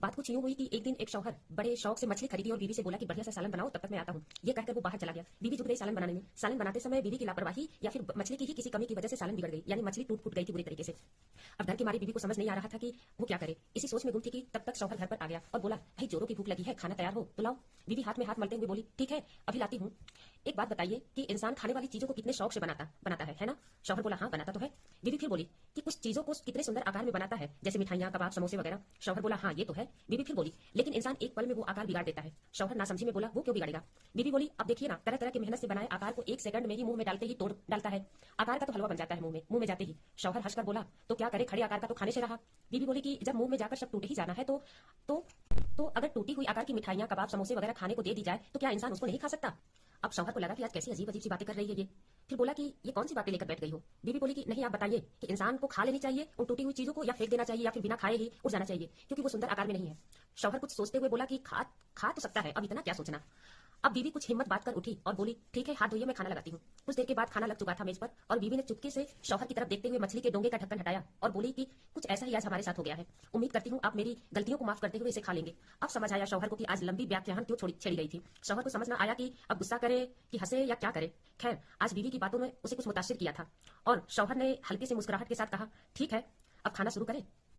बात कुछ यूं हुई कि एक दिन एक शौहर बड़े शौक से मछली खरीदी और बीवी से बोला कि बढ़िया सा सालन बनाओ, तब तक मैं आता हूँ। ये कहकर वो बाहर चला गया। बीवी जुट गई सालन बनाने में। सालन बनाते समय बीवी की लापरवाही या फिर मछली की ही किसी कमी की वजह से सालन बिगड़ गई, यानी मछली टूट फूट गई थी बुरी तरीके से। अब डर के मारी बीवी को समझ नहीं आ रहा था कि वो क्या करे। इसी सोच में गुम थी कि तब तक शौहर घर पर आ गया और बोला, भाई जोरों की भूख लगी है, खाना तैयार हो तो लाओ। बीवी हाथ में हाथ मलते हुए बोली, ठीक है अभी लाती हूँ। एक बात बताइए कि इंसान खाने वाली चीजों को कितने शौक से बनाता है ना? शौहर बोला, हाँ बनाता तो है। बीवी फिर बोली कि कुछ चीजों को कितने सुंदर आकार में बनाता है, जैसे मिठाइयां, कबाब, समोसे वगैरह। शौहर बोला, हाँ ये तो है। बीवी फिर बोली, लेकिन इंसान एक पल में वो आकार बिगाड़ देता है। शौहर नासमझी में बोला, वो क्यों बिगाड़ेगा? बीवी बोली, अब देखिए ना, तरह तरह की मेहनत से बनाए आकार को एक सेकंड में ही मुंह में डालते ही तोड़ डालता है। आकार का तो हलवा बन जाता है मुंह में जाते ही। शौहर हंसकर बोला, तो क्या करे, खड़े आकार का तो खाने से रहा। बीवी बोली कि जब मुंह में जाकर सब टूट ही जाना है तो अगर टूटी हुई आकार की मिठाइयां, कबाब, समोसे वगैरह खाने को दे दी जाए तो क्या इंसान उसको नहीं खा सकता? अब शौहर को लगा कि आज कैसी अजीब अजीब सी बातें कर रही है ये। फिर बोला कि ये कौन सी बातें लेकर बैठ गई हो? बीवी बोली कि नहीं आप बताइए कि इंसान को खा लेनी चाहिए उन टूटी हुई चीजों को, या फेंक देना चाहिए, या फिर बिना खाए ही उड़ जाना चाहिए क्योंकि वो सुंदर आकार में नहीं है। शौहर कुछ सोचते हुए बोला कि खा तो सकता है, अब इतना क्या सोचना। अब बीवी कुछ हिम्मत बात कर उठी और बोली, ठीक है हाथ धोइए, मैं खाना लगाती हूँ। कुछ देर के बाद खाना लग चुका था मेज पर और बीवी ने चुपके से शौहर की तरफ देखते हुए मछली के डोंगे का ढक्कन हटाया और बोली कि कुछ ऐसा ही आज हमारे साथ हो गया है। उम्मीद करती हूँ आप मेरी गलतियों को माफ करते हुए इसे खा लेंगे। अब समझ आया शौहर को कि आज लंबी व्याख्यान क्यों छेड़ी गई थी। शौहर को समझ न आया कि अब गुस्सा करे कि हंसे या क्या करे। खैर आज बीवी की बातों में उसे कुछ मुतासिर किया था और शौहर ने हल्के से मुस्कुराहट के साथ कहा, ठीक है अब खाना शुरू करें।